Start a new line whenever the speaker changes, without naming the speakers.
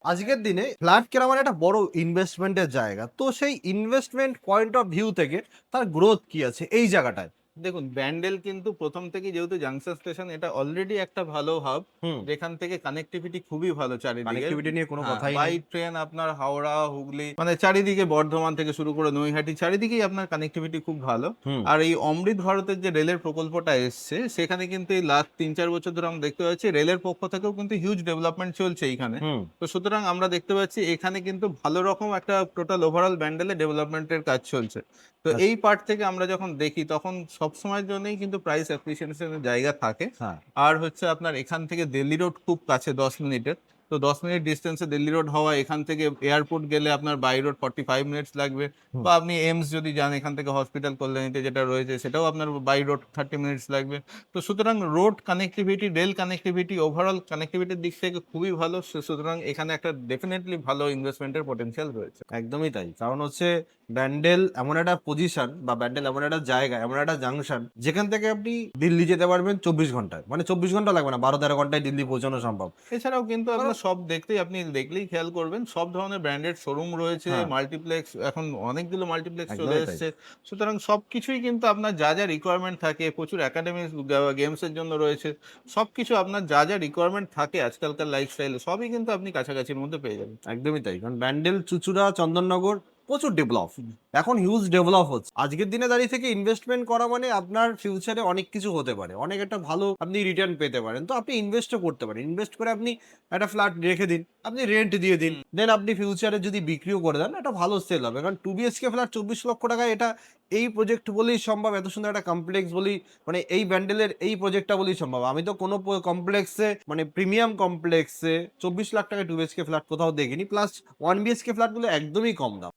আজকের দিনে ফ্ল্যাট কেনা মানে একটা বড় ইনভেস্টমেন্টের জায়গা। তো সেই ইনভেস্টমেন্ট পয়েন্ট অফ ভিউ থেকে তার গ্রোথ কি আছে এই জায়গাটায়?
দেখুন, ব্যান্ডেল কিন্তু প্রথম থেকেই যেহেতু জাংশন স্টেশন, এটা অলরেডি একটা ভালো হাব,
হুম।
যেখান থেকে কানেক্টিভিটি খুবই ভালো চারিদিকে।
কানেক্টিভিটি নিয়ে কোনো
হ্যাঁ,
কথাই
বাই
নেই।
ট্রেন আপনার হাওড়া, হুগলি, মানে চারিদিকে বর্ধমান থেকে শুরু করে নৈহাটি, চারিদিকেই আপনার কানেক্টিভিটি খুব ভালো।
হুম,
আর এই অমৃত ভারতের যে রেলের প্রকল্পটা এসছে, সেখানে কিন্তু এই লাস্ট ৩-৪ বছর ধরে আমরা দেখতে পাচ্ছি রেলের পক্ষ থেকেও কিন্তু হিউজ ডেভেলপমেন্ট চলছে এইখানে।
হুম।
তো সুতরাং আমরা দেখতে পাচ্ছি এখানে কিন্তু ভালো রকম একটা টোটাল ওভারঅল ব্যান্ডেলে ডেভেলপমেন্টের কাজ চলছে। তো
আচ্ছা।
এই পার্ট থেকে আমরা যখন দেখি তখন সবসময়ের জন্যই কিন্তু প্রাইস অ্যাপ্রিসিয়েশনের জায়গা থাকে।
হ্যাঁ।
আর হচ্ছে আপনার এখান থেকে দিল্লি রোড খুব কাছে ১০ মিনিটের। তো ১০ মিনিট ডিস্টেন্সে দিল্লি রোড হওয়া, এখান থেকে এয়ারপোর্ট গেলে আপনার বাই রোড 45 মিনিটস লাগবে।
হুম।
বা আপনি এইমস যদি যান, এখান থেকে হসপিটাল কল্যাণীতে যেটা রয়েছে সেটাও আপনার বাই রোড 30 মিনিটস লাগবে। তো সুতরাং road connectivity, rail connectivity, overall কানেক্টিভিটির দিক থেকে খুবই ভালো। সুতরাং এখানে একটা ডেফিনিটলি ভালো ইনভেস্টমেন্টের পটেনশিয়াল রয়েছে।
একদমই তাই। কারণ হচ্ছে ব্যান্ডেল এমন একটা পজিশন বা ব্যান্ডেল এমন একটা জায়গা, এমন একটা জাংশন যেখান থেকে আপনি দিল্লি যেতে পারবেন ২৪ ঘন্টায়। মানে ২৪ ঘন্টা লাগবে না, ১২-১৩ ঘন্টায় দিল্লি পৌঁছানো সম্ভব।
এছাড়াও কিন্তু
কারণ
আপনার সব দেখতেই, আপনি দেখলেই খেয়াল করবেন, সব ধরনের ব্র্যান্ডেড শোরুম রয়েছে,
হ্যাঁ,
মাল্টিপ্লেক্স, এখন অনেকগুলো মাল্টিপ্লেক্স চলে
একদমই তাই।
এসছে। সুতরাং সবকিছুই কিন্তু আপনার যা, যা রিকোয়ারমেন্ট থাকে, প্রচুর একাডেমিক গেমস এর জন্য রয়েছে। সবকিছু আপনার যা, যা রিকোয়ারমেন্ট থাকে আজকালকার লাইফস্টাইলে, সবই কিন্তু আপনি কাছাকাছির মধ্যে পেয়ে যাবেন।
একদমই তাই। কারণ ব্যান্ডেল, চুঁচুড়া, চন্দননগর প্রচুর ডেভেলপ। এখন হিউজ ডেভেলপ হচ্ছে। আজকের দিনে দাঁড়িয়ে থেকে ইনভেস্টমেন্ট করা মানে আপনার ফিউচারে অনেক কিছু হতে পারে। অনেক একটা ভালো আপনি রিটার্ন পেতে পারেন। তো আপনি ইনভেস্টও করতে পারেন। ইনভেস্ট করে আপনি একটা ফ্ল্যাট রেখে দিন। আপনি রেন্ট দিয়ে দিন।
হুম।
দেন আপনি ফিউচারে যদি বিক্রিও করে দেন, একটা ভালো সেল হবে। কারণ 2 বিএইচকে ফ্ল্যাট ২৪ লক্ষ টাকায় এটা এই প্রজেক্ট বলেই সম্ভব। এত সুন্দর একটা কমপ্লেক্স বলেই মানে এই ব্যান্ডেলের এই প্রজেক্টটা বলেই সম্ভব। আমি তো কোনো কমপ্লেক্সে মানে প্রিমিয়াম কমপ্লেক্সে ২৪ লাখ টাকায় 2 বিএইচকে ফ্ল্যাট কোথাও দেখিনি। প্লাস 1 বিএইচকে ফ্ল্যাট গুলো একদমই কম দাম।